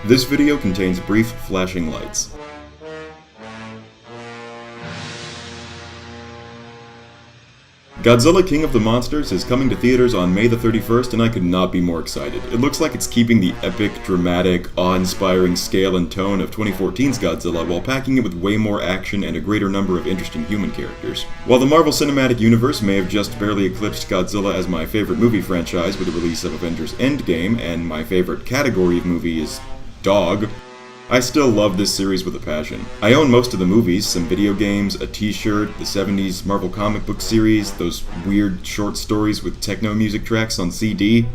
This video contains brief flashing lights. Godzilla King of the Monsters is coming to theaters on May the 31st, and I could not be more excited. It looks like it's keeping the epic, dramatic, awe-inspiring scale and tone of 2014's Godzilla while packing it with way more action and a greater number of interesting human characters. While the Marvel Cinematic Universe may have just barely eclipsed Godzilla as my favorite movie franchise with the release of Avengers Endgame, and my favorite category of movie is dog, I still love this series with a passion. I own most of the movies, some video games, a t-shirt, the 70s Marvel comic book series, those weird short stories with techno music tracks on CD.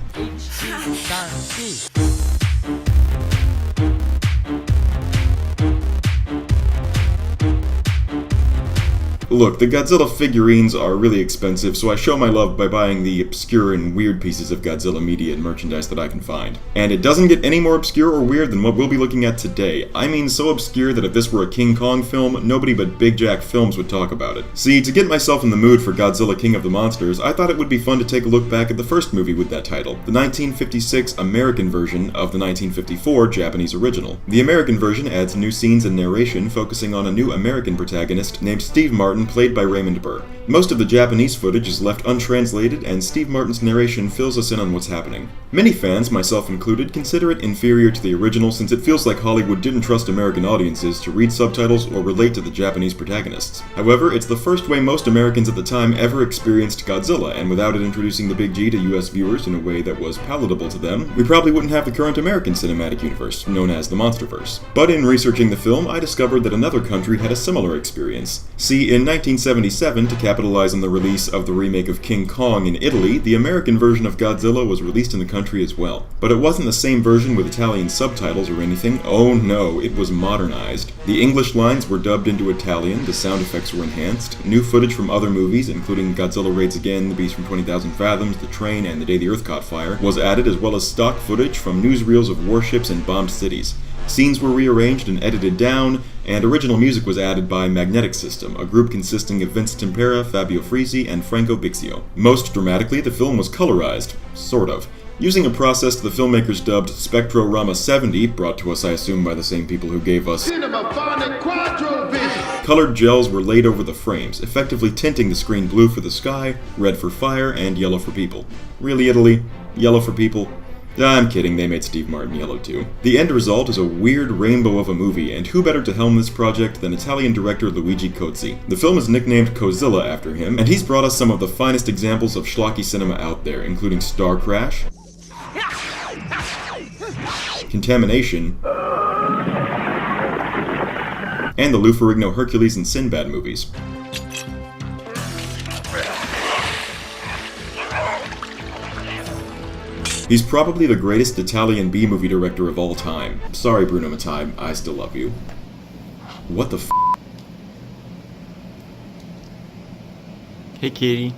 Look, the Godzilla figurines are really expensive, so I show my love by buying the obscure and weird pieces of Godzilla media and merchandise that I can find. And it doesn't get any more obscure or weird than what we'll be looking at today. I mean so obscure that if this were a King Kong film, nobody but Big Jack Films would talk about it. See, to get myself in the mood for Godzilla King of the Monsters, I thought it would be fun to take a look back at the first movie with that title, the 1956 American version of the 1954 Japanese original. The American version adds new scenes and narration focusing on a new American protagonist named Steve Martin, played by Raymond Burr. Most of the Japanese footage is left untranslated, and Steve Martin's narration fills us in on what's happening. Many fans, myself included, consider it inferior to the original since it feels like Hollywood didn't trust American audiences to read subtitles or relate to the Japanese protagonists. However, it's the first way most Americans at the time ever experienced Godzilla, and without it introducing the Big G to US viewers in a way that was palatable to them, we probably wouldn't have the current American cinematic universe, known as the Monsterverse. But in researching the film, I discovered that another country had a similar experience. See, in 1977, to capitalize on the release of the remake of King Kong in Italy, the American version of Godzilla was released in the country as well. But it wasn't the same version with Italian subtitles or anything. Oh no, it was modernized. The English lines were dubbed into Italian, the sound effects were enhanced, new footage from other movies, including Godzilla Raids Again, The Beast from 20,000 Fathoms, The Train, and The Day the Earth Caught Fire, was added, as well as stock footage from newsreels of warships and bombed cities. Scenes were rearranged and edited down, and original music was added by Magnetic System, a group consisting of Vince Tempera, Fabio Frizzi, and Franco Bixio. Most dramatically, the film was colorized. Sort of. Using a process the filmmakers dubbed Spectrorama 70, brought to us I assume by the same people who gave us colored gels were laid over the frames, effectively tinting the screen blue for the sky, red for fire, and yellow for people. Really, Italy? Yellow for people? I'm kidding, they made Steve Martin yellow too. The end result is a weird rainbow of a movie, and who better to helm this project than Italian director Luigi Cozzi. The film is nicknamed Cozzilla after him, and he's brought us some of the finest examples of schlocky cinema out there, including Star Crash, Contamination, and the Lou Ferrigno Hercules and Sinbad movies. He's probably the greatest Italian B-movie director of all time. Sorry, Bruno Mattei, I still love you. What the f***? Hey, kitty.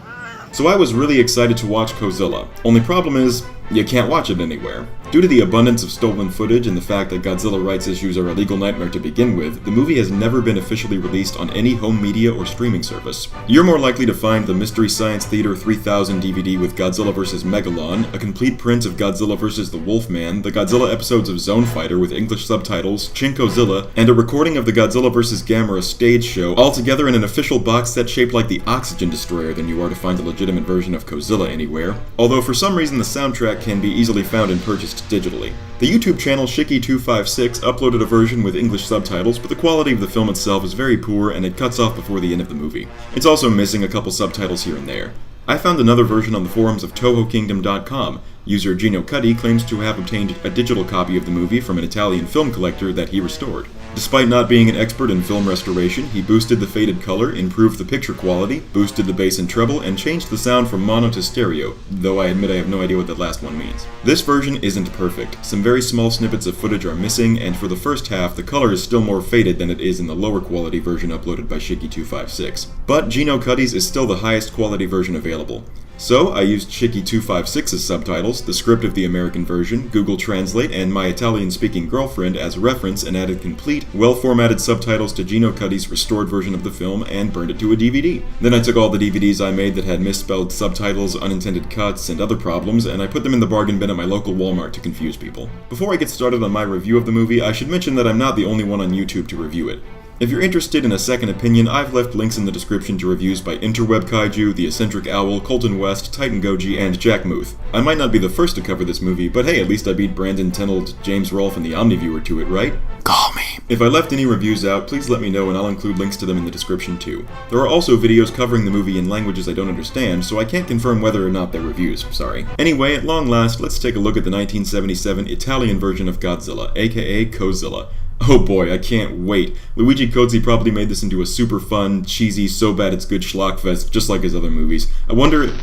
So I was really excited to watch Cozzilla. Only problem is, you can't watch it anywhere. Due to the abundance of stolen footage and the fact that Godzilla rights issues are a legal nightmare to begin with, the movie has never been officially released on any home media or streaming service. You're more likely to find the Mystery Science Theater 3000 DVD with Godzilla vs. Megalon, a complete print of Godzilla vs. the Wolfman, the Godzilla episodes of Zone Fighter with English subtitles, Shin-Kozilla, and a recording of the Godzilla vs. Gamera stage show, all together in an official box set shaped like the Oxygen Destroyer than you are to find a legitimate version of Cozzilla anywhere. Although for some reason the soundtrack can be easily found and purchased digitally. The YouTube channel Shiki256 uploaded a version with English subtitles, but the quality of the film itself is very poor and it cuts off before the end of the movie. It's also missing a couple subtitles here and there. I found another version on the forums of TohoKingdom.com. User Gino Cuddy claims to have obtained a digital copy of the movie from an Italian film collector that he restored. Despite not being an expert in film restoration, he boosted the faded color, improved the picture quality, boosted the bass and treble, and changed the sound from mono to stereo, though I admit I have no idea what that last one means. This version isn't perfect. Some very small snippets of footage are missing, and for the first half, the color is still more faded than it is in the lower quality version uploaded by Shiki256. But Gino Cuddy's is still the highest quality version available. So I used Chicky256's subtitles, the script of the American version, Google Translate, and my Italian-speaking girlfriend as reference and added complete, well-formatted subtitles to Gino Cuddy's restored version of the film and burned it to a DVD. Then I took all the DVDs I made that had misspelled subtitles, unintended cuts, and other problems, and I put them in the bargain bin at my local Walmart to confuse people. Before I get started on my review of the movie, I should mention that I'm not the only one on YouTube to review it. If you're interested in a second opinion, I've left links in the description to reviews by Interweb Kaiju, The Eccentric Owl, Colton West, Titan Goji, and Jack Muth. I might not be the first to cover this movie, but hey, at least I beat Brandon Tenold, James Rolfe, and the Omniviewer to it, right? Call me. If I left any reviews out, please let me know and I'll include links to them in the description too. There are also videos covering the movie in languages I don't understand, so I can't confirm whether or not they're reviews, sorry. Anyway, at long last, let's take a look at the 1977 Italian version of Godzilla, aka Cozzilla. Oh boy, I can't wait. Luigi Cozzi probably made this into a super fun, cheesy, so bad it's good schlockfest, just like his other movies. I wonder...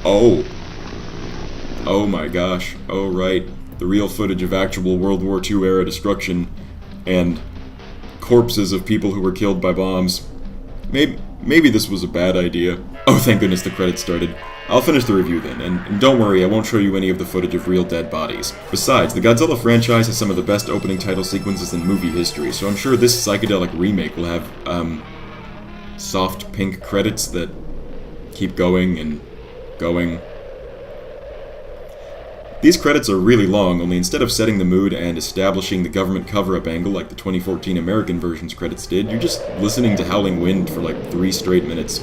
Oh my gosh. Oh right. The real footage of actual World War II era destruction and corpses of people who were killed by bombs. Maybe this was a bad idea. Oh, thank goodness the credits started. I'll finish the review then, and don't worry, I won't show you any of the footage of real dead bodies. Besides, the Godzilla franchise has some of the best opening title sequences in movie history, so I'm sure this psychedelic remake will have, soft pink credits that keep going and going. These credits are really long, only instead of setting the mood and establishing the government cover-up angle like the 2014 American version's credits did, you're just listening to howling wind for like 3 straight minutes.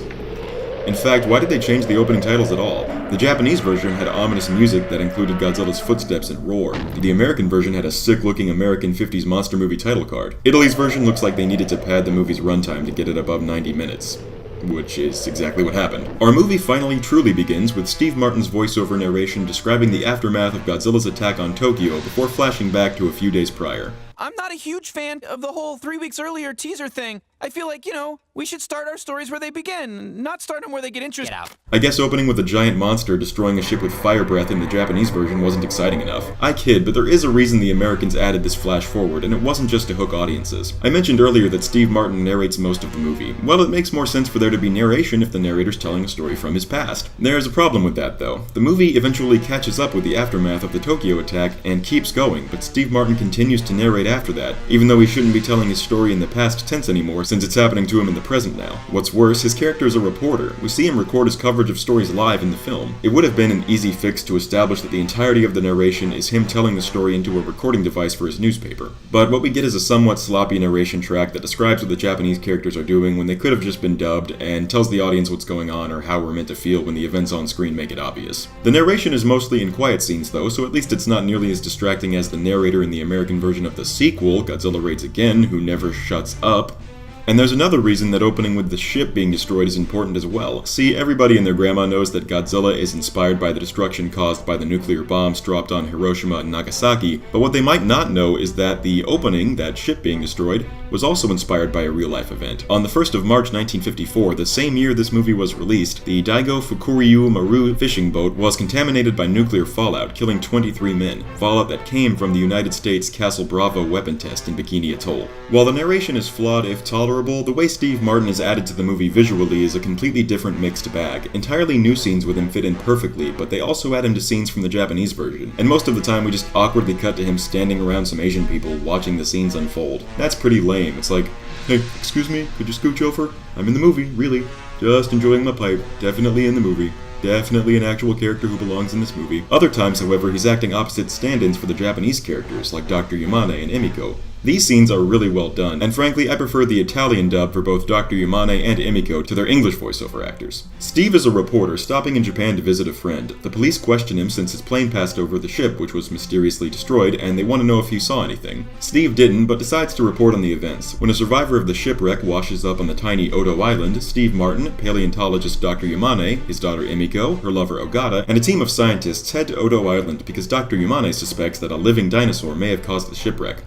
In fact, why did they change the opening titles at all? The Japanese version had ominous music that included Godzilla's footsteps and roar. The American version had a sick-looking American 50s monster movie title card. Italy's version looks like they needed to pad the movie's runtime to get it above 90 minutes. Which is exactly what happened. Our movie finally truly begins with Steve Martin's voiceover narration describing the aftermath of Godzilla's attack on Tokyo before flashing back to a few days prior. I'm not a huge fan of the whole 3 weeks earlier teaser thing. I feel like, we should start our stories where they begin, not start them where they get interested. Get out. I guess opening with a giant monster destroying a ship with fire breath in the Japanese version wasn't exciting enough. I kid, but there is a reason the Americans added this flash forward, and it wasn't just to hook audiences. I mentioned earlier that Steve Martin narrates most of the movie. Well, it makes more sense for there to be narration if the narrator's telling a story from his past. There's a problem with that, though. The movie eventually catches up with the aftermath of the Tokyo attack and keeps going, but Steve Martin continues to narrate after that, even though he shouldn't be telling his story in the past tense anymore since it's happening to him in the present now. What's worse, his character is a reporter. We see him record his coverage of stories live in the film. It would have been an easy fix to establish that the entirety of the narration is him telling the story into a recording device for his newspaper. But what we get is a somewhat sloppy narration track that describes what the Japanese characters are doing when they could have just been dubbed, and tells the audience what's going on or how we're meant to feel when the events on screen make it obvious. The narration is mostly in quiet scenes though, so at least it's not nearly as distracting as the narrator in the American version of the sequel, Godzilla Raids Again, who never shuts up. And there's another reason that opening with the ship being destroyed is important as well. See, everybody and their grandma knows that Godzilla is inspired by the destruction caused by the nuclear bombs dropped on Hiroshima and Nagasaki, but what they might not know is that the opening, that ship being destroyed, was also inspired by a real-life event. On the 1st of March 1954, the same year this movie was released, the Daigo Fukuryu Maru fishing boat was contaminated by nuclear fallout, killing 23 men, fallout that came from the United States Castle Bravo weapon test in Bikini Atoll. While the narration is flawed if tolerable, the way Steve Martin is added to the movie visually is a completely different mixed bag. Entirely new scenes with him fit in perfectly, but they also add him to scenes from the Japanese version, and most of the time we just awkwardly cut to him standing around some Asian people watching the scenes unfold. That's pretty lame. It's like, hey, excuse me, could you scooch over? I'm in the movie, really. Just enjoying my pipe. Definitely in the movie. Definitely an actual character who belongs in this movie. Other times, however, he's acting opposite stand-ins for the Japanese characters, like Dr. Yamane and Emiko. These scenes are really well done, and frankly, I prefer the Italian dub for both Dr. Yamane and Emiko to their English voiceover actors. Steve is a reporter stopping in Japan to visit a friend. The police question him since his plane passed over the ship, which was mysteriously destroyed, and they want to know if he saw anything. Steve didn't, but decides to report on the events. When a survivor of the shipwreck washes up on the tiny Odo Island, Steve Martin, paleontologist Dr. Yamane, his daughter Emiko, her lover Ogata, and a team of scientists head to Odo Island because Dr. Yamane suspects that a living dinosaur may have caused the shipwreck.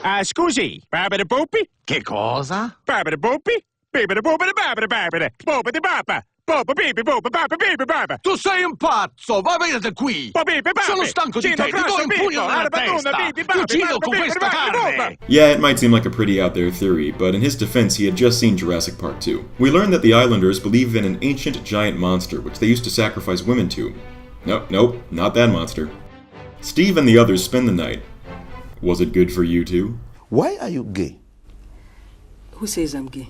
Scusi, babidi boopy? Che cosa? Babidi boopy? Babidi boopity babidi babidi. Boopity bapa. Boba, baby, boba, baba, baby, baba. Tu sei un pazzo, va via da qui! Baby, baby. Sono stanco di te, ti do un pugno nella testa! Ti uccido con questa carne! Yeah, it might seem like a pretty out there theory, but in his defense, he had just seen Jurassic Park 2. We learned that the Islanders believe in an ancient giant monster, which they used to sacrifice women to. Nope, not that monster. Steve and the others spend the night. Was it good for you two? Why are you gay? Who says I'm gay?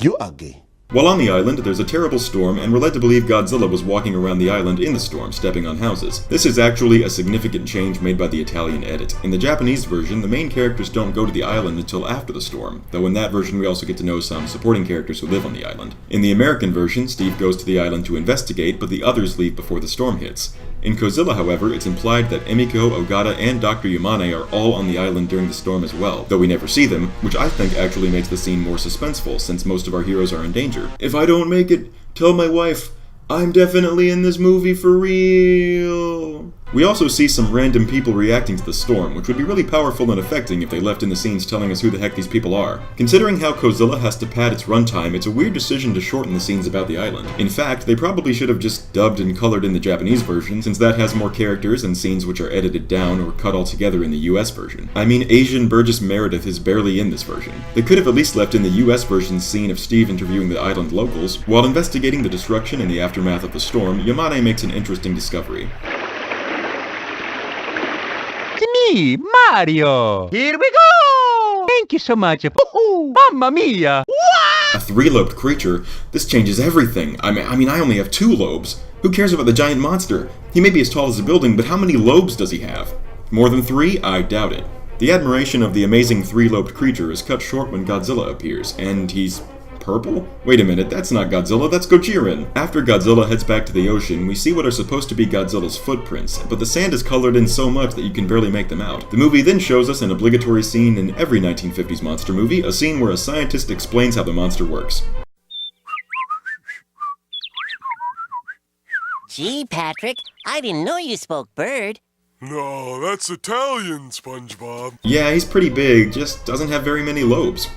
You are gay. While on the island, there's a terrible storm, and we're led to believe Godzilla was walking around the island in the storm, stepping on houses. This is actually a significant change made by the Italian edit. In the Japanese version, the main characters don't go to the island until after the storm, though in that version we also get to know some supporting characters who live on the island. In the American version, Steve goes to the island to investigate, but the others leave before the storm hits. In Cozzilla, however, it's implied that Emiko, Ogata, and Dr. Yamane are all on the island during the storm as well, though we never see them, which I think actually makes the scene more suspenseful, since most of our heroes are in danger. If I don't make it, tell my wife, I'm definitely in this movie for real. We also see some random people reacting to the storm, which would be really powerful and affecting if they left in the scenes telling us who the heck these people are. Considering how Cozzilla has to pad its runtime, it's a weird decision to shorten the scenes about the island. In fact, they probably should have just dubbed and colored in the Japanese version, since that has more characters and scenes which are edited down or cut altogether in the US version. I mean, Asian Burgess Meredith is barely in this version. They could have at least left in the US version's scene of Steve interviewing the island locals. While investigating the destruction in the aftermath of the storm, Yamane makes an interesting discovery. Me, Mario! Here we go! Thank you so much. Mamma mia! A three-lobed creature? This changes everything. I mean, I only have 2 lobes. Who cares about the giant monster? He may be as tall as a building, but how many lobes does he have? More than 3? I doubt it. The admiration of the amazing three-lobed creature is cut short when Godzilla appears, and he's purple? Wait a minute, that's not Godzilla, that's Gojiren! After Godzilla heads back to the ocean, we see what are supposed to be Godzilla's footprints, but the sand is colored in so much that you can barely make them out. The movie then shows us an obligatory scene in every 1950s monster movie, a scene where a scientist explains how the monster works. Gee, Patrick, I didn't know you spoke bird. No, that's Italian, SpongeBob. Yeah, he's pretty big, just doesn't have very many lobes.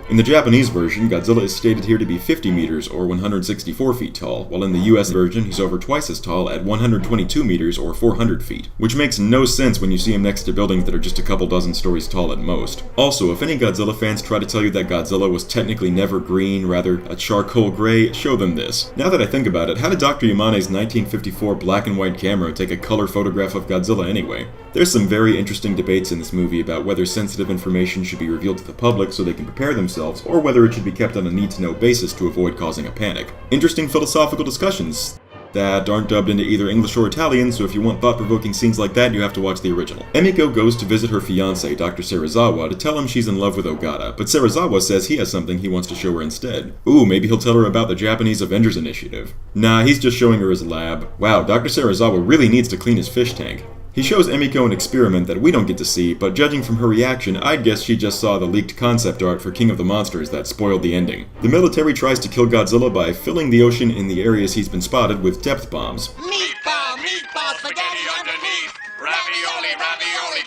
In the Japanese version, Godzilla is stated here to be 50 meters or 164 feet tall, while in the US version he's over twice as tall at 122 meters or 400 feet, which makes no sense when you see him next to buildings that are just a couple dozen stories tall at most. Also, if any Godzilla fans try to tell you that Godzilla was technically never green, rather a charcoal gray, show them this. Now that I think about it, how did Dr. Yamane's 1954 black and white camera take a color photograph of Godzilla anyway? There's some very interesting debates in this movie about whether sensitive information should be revealed to the public so they can prepare themselves, or whether it should be kept on a need-to-know basis to avoid causing a panic. Interesting philosophical discussions that aren't dubbed into either English or Italian, so if you want thought-provoking scenes like that, you have to watch the original. Emiko goes to visit her fiancé, Dr. Serizawa, to tell him she's in love with Ogata, but Serizawa says he has something he wants to show her instead. Ooh, maybe he'll tell her about the Japanese Avengers Initiative. Nah, he's just showing her his lab. Wow, Dr. Serizawa really needs to clean his fish tank. He shows Emiko an experiment that we don't get to see, but judging from her reaction, I'd guess she just saw the leaked concept art for King of the Monsters that spoiled the ending. The military tries to kill Godzilla by filling the ocean in the areas he's been spotted with depth bombs. Meatball, spaghetti underneath! Ravioli,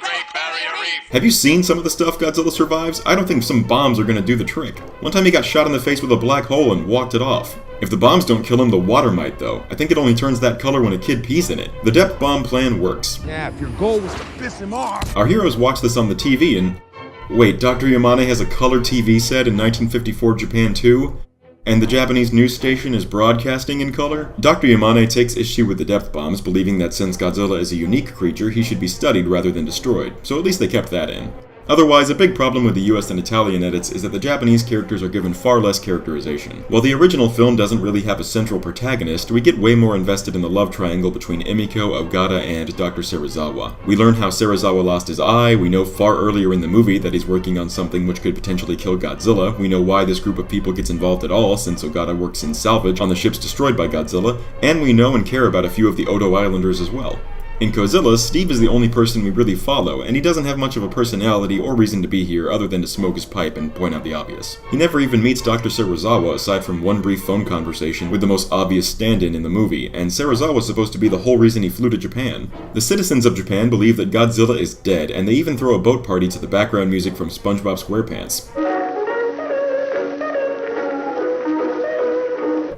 Great Barrier Reef! Have you seen some of the stuff Godzilla survives? I don't think some bombs are gonna do the trick. One time he got shot in the face with a black hole and walked it off. If the bombs don't kill him, the water might though. I think it only turns that color when a kid pees in it. The depth bomb plan works. Yeah, if your goal was to piss him off. Our heroes watch this on the TV and... Wait, Dr. Yamane has a color TV set in 1954 Japan too? And the Japanese news station is broadcasting in color? Dr. Yamane takes issue with the depth bombs, believing that since Godzilla is a unique creature, he should be studied rather than destroyed, so at least they kept that in. Otherwise, a big problem with the US and Italian edits is that the Japanese characters are given far less characterization. While the original film doesn't really have a central protagonist, we get way more invested in the love triangle between Emiko, Ogata, and Dr. Serizawa. We learn how Serizawa lost his eye, we know far earlier in the movie that he's working on something which could potentially kill Godzilla, we know why this group of people gets involved at all since Ogata works in salvage on the ships destroyed by Godzilla, and we know and care about a few of the Odo Islanders as well. In Cozzilla, Steve is the only person we really follow, and he doesn't have much of a personality or reason to be here other than to smoke his pipe and point out the obvious. He never even meets Dr. Serizawa aside from one brief phone conversation with the most obvious stand-in in the movie, and Serizawa is supposed to be the whole reason he flew to Japan. The citizens of Japan believe that Godzilla is dead, and they even throw a boat party to the background music from SpongeBob SquarePants.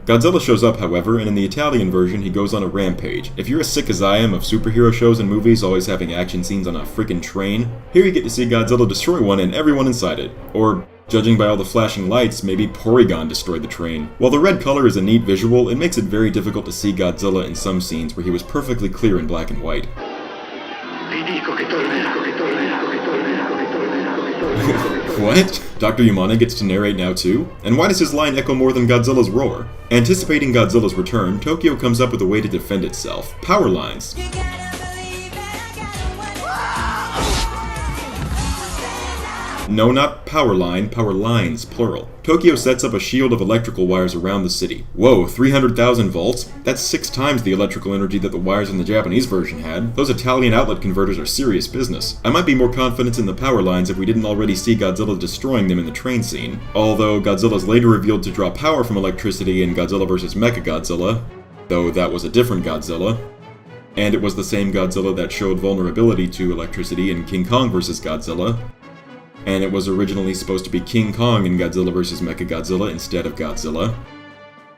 Godzilla shows up, however, and in the Italian version he goes on a rampage. If you're as sick as I am of superhero shows and movies always having action scenes on a freaking train, here you get to see Godzilla destroy one and everyone inside it. Or, judging by all the flashing lights, maybe Porygon destroyed the train. While the red color is a neat visual, it makes it very difficult to see Godzilla in some scenes where he was perfectly clear in black and white. What? Dr. Yamane gets to narrate now too? And why does his line echo more than Godzilla's roar? Anticipating Godzilla's return, Tokyo comes up with a way to defend itself. Power lines. No, not power line, power lines, plural. Tokyo sets up a shield of electrical wires around the city. Whoa, 300,000 volts? That's 6 times the electrical energy that the wires in the Japanese version had. Those Italian outlet converters are serious business. I might be more confident in the power lines if we didn't already see Godzilla destroying them in the train scene. Although Godzilla's later revealed to draw power from electricity in Godzilla vs. Mechagodzilla, though that was a different Godzilla. And it was the same Godzilla that showed vulnerability to electricity in King Kong vs. Godzilla. And it was originally supposed to be King Kong in Godzilla vs. Mechagodzilla instead of Godzilla.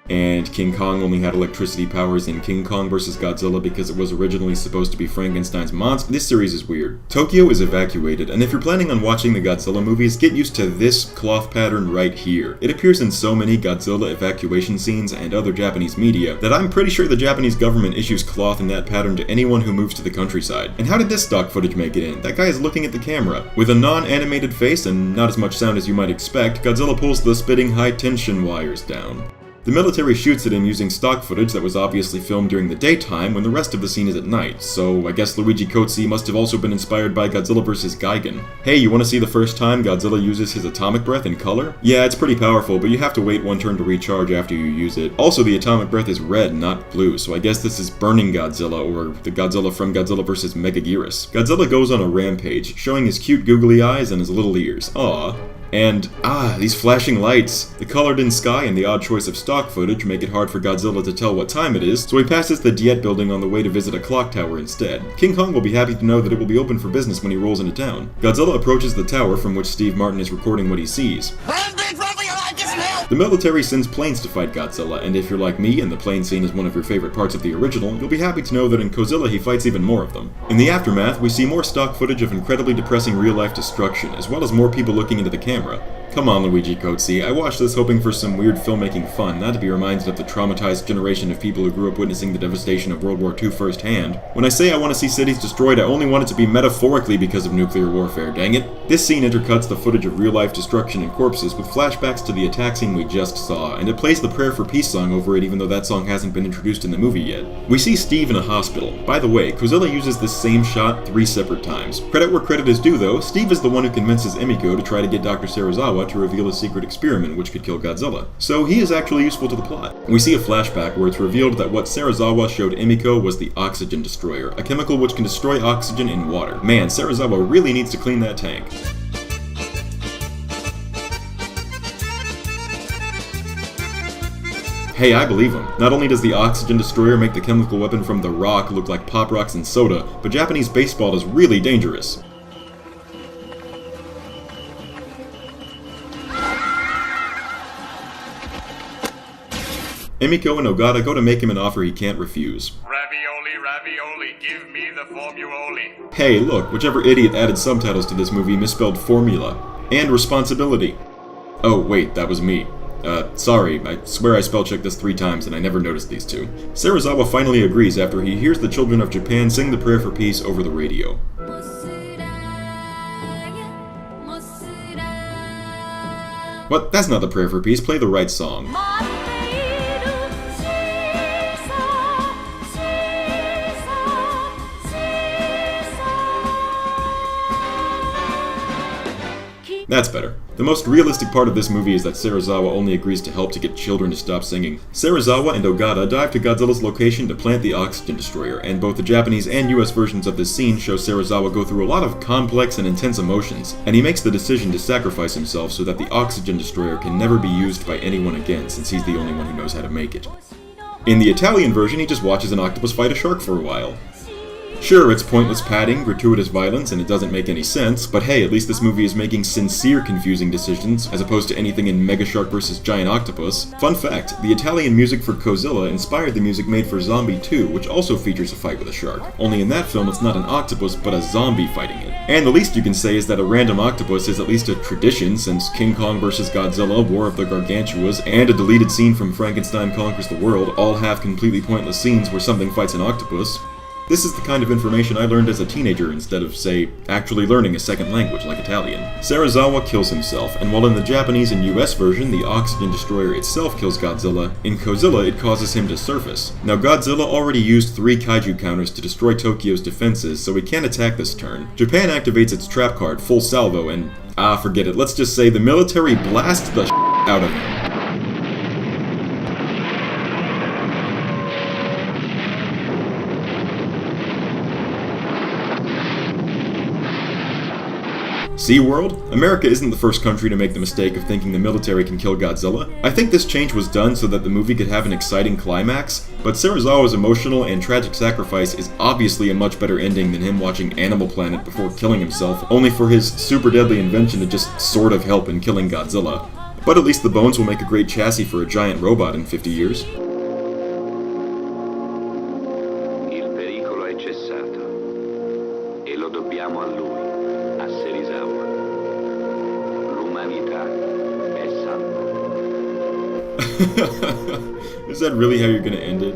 And King Kong only had electricity powers in King Kong vs. Godzilla because it was originally supposed to be Frankenstein's monster. This series is weird. Tokyo is evacuated, and if you're planning on watching the Godzilla movies, get used to this cloth pattern right here. It appears in so many Godzilla evacuation scenes and other Japanese media that I'm pretty sure the Japanese government issues cloth in that pattern to anyone who moves to the countryside. And how did this stock footage make it in? That guy is looking at the camera. With a non-animated face and not as much sound as you might expect, Godzilla pulls the spitting high-tension wires down. The military shoots at him using stock footage that was obviously filmed during the daytime when the rest of the scene is at night, so I guess Luigi Cozzilla must have also been inspired by Godzilla vs. Gigan. Hey, you wanna see the first time Godzilla uses his atomic breath in color? Yeah, it's pretty powerful, but you have to wait one turn to recharge after you use it. Also, the atomic breath is red, not blue, so I guess this is Burning Godzilla, or the Godzilla from Godzilla vs. Megaguirus. Godzilla goes on a rampage, showing his cute googly eyes and his little ears. Aww. And, these flashing lights. The colored-in sky and the odd choice of stock footage make it hard for Godzilla to tell what time it is, so he passes the Diet building on the way to visit a clock tower instead. King Kong will be happy to know that it will be open for business when he rolls into town. Godzilla approaches the tower from which Steve Martin is recording what he sees. The military sends planes to fight Godzilla, and if you're like me and the plane scene is one of your favorite parts of the original, you'll be happy to know that in Cozzilla he fights even more of them. In the aftermath, we see more stock footage of incredibly depressing real-life destruction, as well as more people looking into the camera. Come on, Luigi Cozzilla, I watched this hoping for some weird filmmaking fun, not to be reminded of the traumatized generation of people who grew up witnessing the devastation of World War II firsthand. When I say I want to see cities destroyed, I only want it to be metaphorically because of nuclear warfare, dang it. This scene intercuts the footage of real-life destruction and corpses with flashbacks to the attack scene we just saw, and it plays the Prayer for Peace song over it even though that song hasn't been introduced in the movie yet. We see Steve in a hospital. By the way, Cozzilla uses this same shot 3 separate times. Credit where credit is due though, Steve is the one who convinces Emiko to try to get Dr. Serizawa to reveal a secret experiment which could kill Godzilla. So he is actually useful to the plot. We see a flashback where it's revealed that what Serizawa showed Emiko was the oxygen destroyer, a chemical which can destroy oxygen in water. Man, Serizawa really needs to clean that tank. Hey, I believe him. Not only does the oxygen destroyer make the chemical weapon from The Rock look like Pop Rocks and soda, but Japanese baseball is really dangerous. Emiko and Ogata go to make him an offer he can't refuse. Ravioli, ravioli, give me the formuoli. Hey, look, whichever idiot added subtitles to this movie misspelled formula. And responsibility. Oh, wait, that was me. Sorry, I swear I spell-checked this 3 times and I never noticed these 2. Serizawa finally agrees after he hears the children of Japan sing the Prayer for Peace over the radio. What? That's not the Prayer for Peace, play the right song. That's better. The most realistic part of this movie is that Serizawa only agrees to help to get children to stop singing. Serizawa and Ogata dive to Godzilla's location to plant the oxygen destroyer, and both the Japanese and US versions of this scene show Serizawa go through a lot of complex and intense emotions, and he makes the decision to sacrifice himself so that the oxygen destroyer can never be used by anyone again, since he's the only one who knows how to make it. In the Italian version, he just watches an octopus fight a shark for a while. Sure, it's pointless padding, gratuitous violence, and it doesn't make any sense, but hey, at least this movie is making sincere confusing decisions, as opposed to anything in Mega Shark vs. Giant Octopus. Fun fact, the Italian music for Cozzilla inspired the music made for Zombie 2, which also features a fight with a shark. Only in that film it's not an octopus, but a zombie fighting it. And the least you can say is that a random octopus is at least a tradition, since King Kong vs. Godzilla, War of the Gargantuas, and a deleted scene from Frankenstein Conquers the World all have completely pointless scenes where something fights an octopus. This is the kind of information I learned as a teenager instead of, say, actually learning a second language like Italian. Serizawa kills himself, and while in the Japanese and US version the oxygen destroyer itself kills Godzilla, in Cozzilla it causes him to surface. Now Godzilla already used 3 kaiju counters to destroy Tokyo's defenses, so he can't attack this turn. Japan activates its trap card, full salvo, and forget it, let's just say the military blasts the out of him. SeaWorld? America isn't the first country to make the mistake of thinking the military can kill Godzilla. I think this change was done so that the movie could have an exciting climax, but Serizawa's emotional and tragic sacrifice is obviously a much better ending than him watching Animal Planet before killing himself, only for his super deadly invention to just sort of help in killing Godzilla. But at least the bones will make a great chassis for a giant robot in 50 years. Il pericolo è cessato e lo dobbiamo a lui. Is that really how you're gonna end it?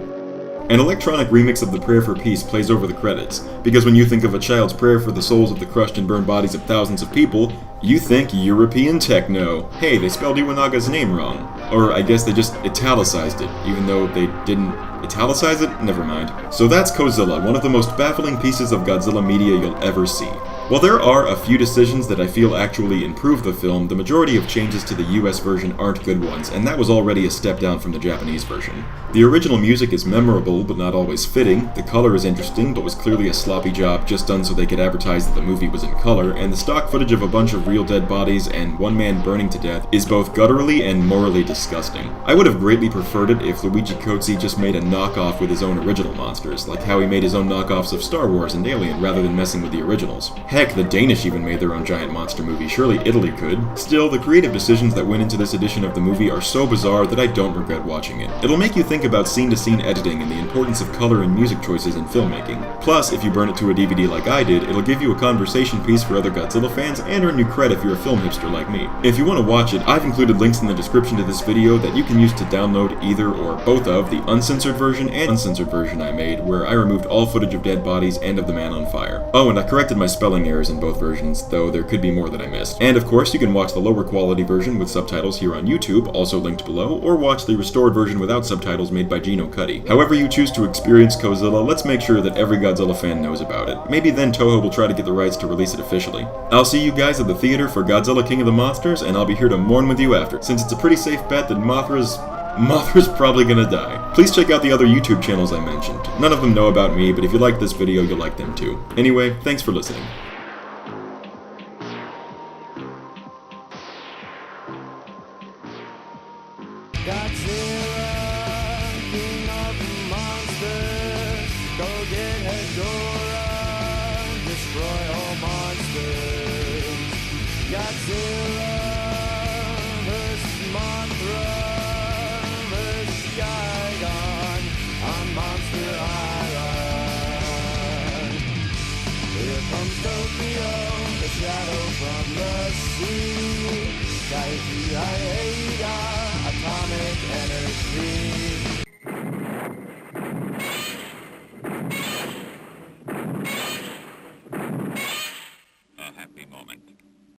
An electronic remix of the Prayer for Peace plays over the credits, because when you think of a child's prayer for the souls of the crushed and burned bodies of thousands of people, you think European techno. Hey, they spelled Iwanaga's name wrong. Or I guess they just italicized it, even though they didn't italicize it? Never mind. So that's Cozzilla, one of the most baffling pieces of Godzilla media you'll ever see. While there are a few decisions that I feel actually improve the film, the majority of changes to the US version aren't good ones, and that was already a step down from the Japanese version. The original music is memorable, but not always fitting, the color is interesting, but was clearly a sloppy job just done so they could advertise that the movie was in color, and the stock footage of a bunch of real dead bodies and one man burning to death is both gutturally and morally disgusting. I would have greatly preferred it if Luigi Cozzi just made a knockoff with his own original monsters, like how he made his own knockoffs of Star Wars and Alien rather than messing with the originals. Heck, the Danish even made their own giant monster movie, surely Italy could. Still, the creative decisions that went into this edition of the movie are so bizarre that I don't regret watching it. It'll make you think about scene-to-scene editing and the importance of color and music choices in filmmaking. Plus, if you burn it to a DVD like I did, it'll give you a conversation piece for other Godzilla fans and earn you credit if you're a film hipster like me. If you want to watch it, I've included links in the description to this video that you can use to download either or both of the uncensored version and uncensored version I made, where I removed all footage of dead bodies and of the man on fire. Oh, and I corrected my spelling errors in both versions, though there could be more that I missed. And of course, you can watch the lower quality version with subtitles here on YouTube, also linked below, or watch the restored version without subtitles made by Gino Cuddy. However you choose to experience Cozzilla, let's make sure that every Godzilla fan knows about it. Maybe then Toho will try to get the rights to release it officially. I'll see you guys at the theater for Godzilla King of the Monsters, and I'll be here to mourn with you after, since it's a pretty safe bet that Mothra's probably gonna die. Please check out the other YouTube channels I mentioned. None of them know about me, but if you like this video, you'll like them too. Anyway, thanks for listening. Godzilla, king of the monsters, go get Hedorah, destroy all monsters. Godzilla vs. Mothra vs. Gigon on Monster Island. Here comes Tokyo, the shadow from the sea. Kaiju Aida, atomic energy.